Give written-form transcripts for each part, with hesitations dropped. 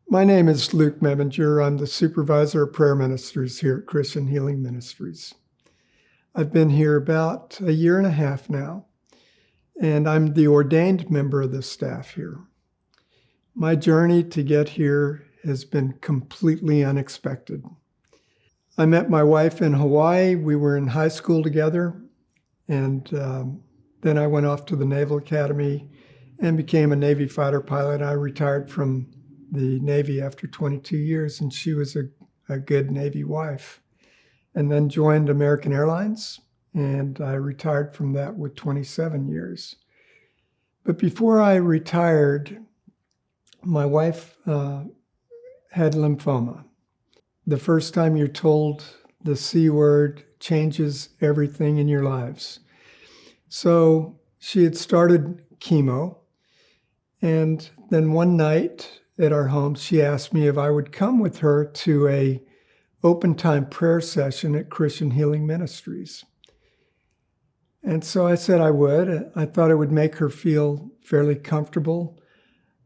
My name is Luke Meminger. I'm the supervisor of prayer ministers here at Christian Healing Ministries. I've been here about a year and a half now, and I'm the ordained member of the staff here. My journey to get here has been completely unexpected. I met my wife in Hawaii. We were in high school together, and then I went off to the Naval Academy and became a Navy fighter pilot. I retired from the Navy after 22 years, and she was a good Navy wife. And then joined American Airlines, and I retired from that with 27 years. But before I retired, my wife had lymphoma. The first time you're told the C word changes everything in your lives. So she had started chemo, and then one night at our home, she asked me if I would come with her to a open time prayer session at Christian Healing Ministries. And so I said I would. I thought it would make her feel fairly comfortable.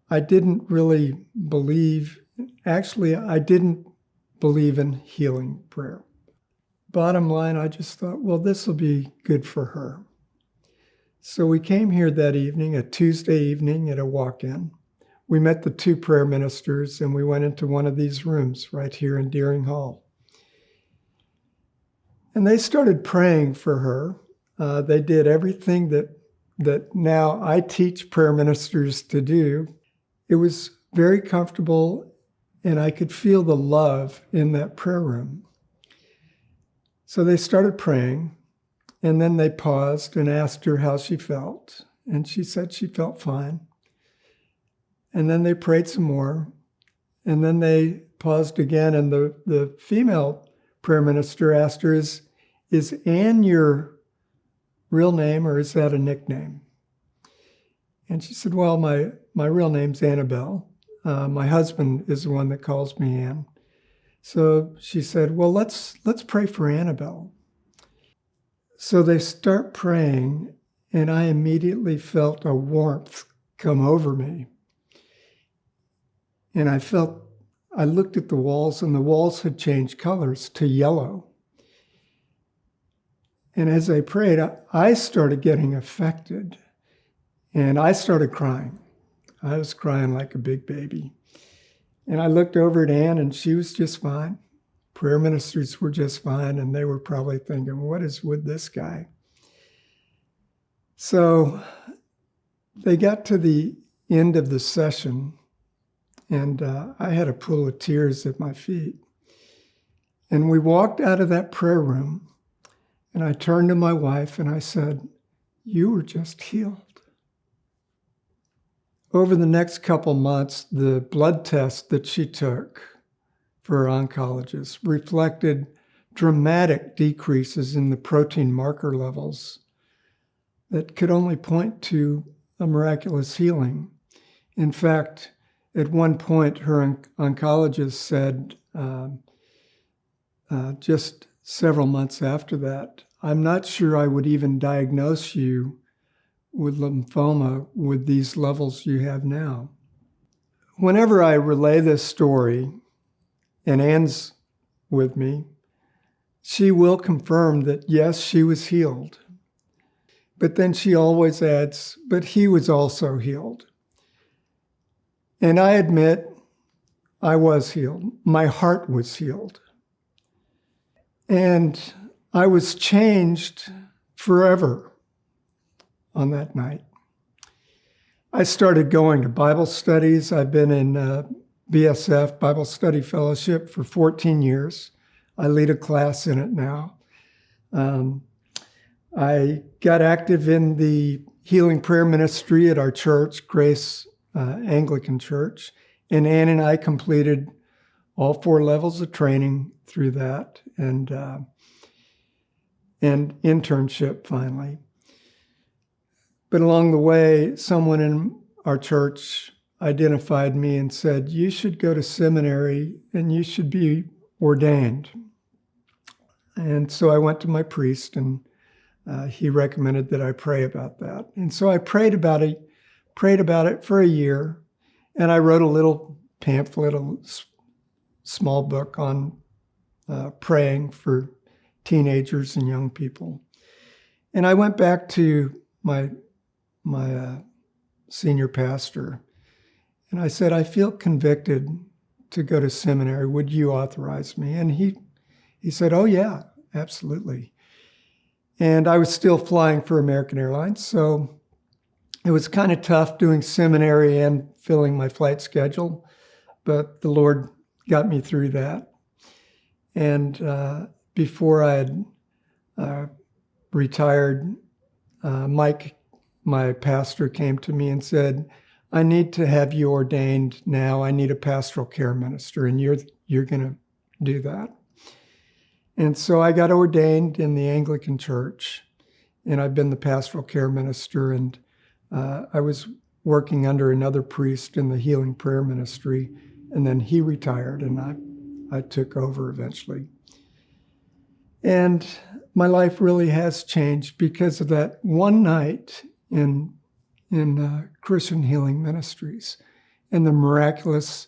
I didn't really believe, actually, I didn't believe in healing prayer. Bottom line, I just thought, well, this will be good for her. So we came here that evening, a Tuesday evening at a walk-in. We met the two prayer ministers, and we went into one of these rooms right here in Deering Hall. And they started praying for her. They did everything that now I teach prayer ministers to do. It was very comfortable, and I could feel the love in that prayer room. So they started praying, and then they paused and asked her how she felt. And she said she felt fine. And then they prayed some more. And then they paused again, and the female prayer minister asked her, is Ann your real name, or is that a nickname? And she said, well, my real name's Annabelle. My husband is the one that calls me Ann. So she said, well, let's pray for Annabelle. So they start praying, and I immediately felt a warmth come over me. And I looked at the walls, and the walls had changed colors to yellow. And as I prayed, I started getting affected, and I started crying. I was crying like a big baby. And I looked over at Ann, and she was just fine. Prayer ministers were just fine, and they were probably thinking, what is with this guy? So they got to the end of the session, and I had a pool of tears at my feet. And we walked out of that prayer room, and I turned to my wife and I said, you were just healed. Over the next couple months, the blood test that she took for her oncologist reflected dramatic decreases in the protein marker levels that could only point to a miraculous healing. In fact, at one point, her oncologist said, just several months after that, I'm not sure I would even diagnose you with lymphoma with these levels you have now. Whenever I relay this story, and Ann's with me, she will confirm that yes, she was healed. But then she always adds, but he was also healed. And I admit, I was healed. My heart was healed. And I was changed forever on that night. I started going to Bible studies. I've been in BSF, Bible Study Fellowship, for 14 years. I lead a class in it now. I got active in the healing prayer ministry at our church, Grace Anglican Church, and Ann and I completed all 4 levels of training through that, and internship finally. But along the way, someone in our church identified me and said, you should go to seminary and you should be ordained. And so I went to my priest, and he recommended that I pray about that. And so I prayed about it for a year, and I wrote a little pamphlet, small book on praying for teenagers and young people. And I went back to my senior pastor, and I said, I feel convicted to go to seminary. Would you authorize me? And he said, oh yeah, absolutely. And I was still flying for American Airlines, so it was kind of tough doing seminary and filling my flight schedule, but the Lord got me through that. And before I had retired, Mike, my pastor, came to me and said, I need to have you ordained now. I need a pastoral care minister, and you're going to do that. And so I got ordained in the Anglican Church, and I've been the pastoral care minister, and I was working under another priest in the healing prayer ministry, and then he retired, and I took over eventually. And my life really has changed because of that one night in Christian Healing Ministries and the miraculous,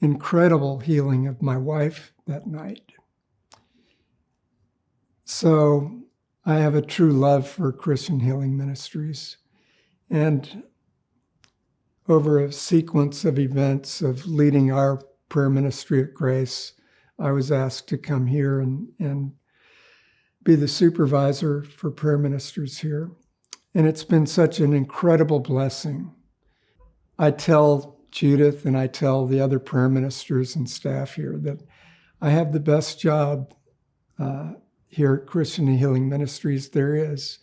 incredible healing of my wife that night. So I have a true love for Christian Healing Ministries. And over a sequence of events of leading our prayer ministry at Grace, I was asked to come here and be the supervisor for prayer ministers here. And it's been such an incredible blessing. I tell Judith and I tell the other prayer ministers and staff here that I have the best job here at Christian Healing Ministries there is,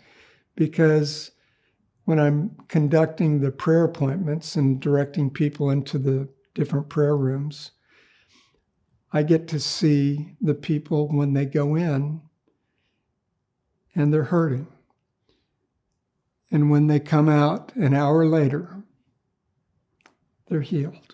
because when I'm conducting the prayer appointments and directing people into the different prayer rooms, I get to see the people when they go in and they're hurting. And when they come out an hour later, they're healed.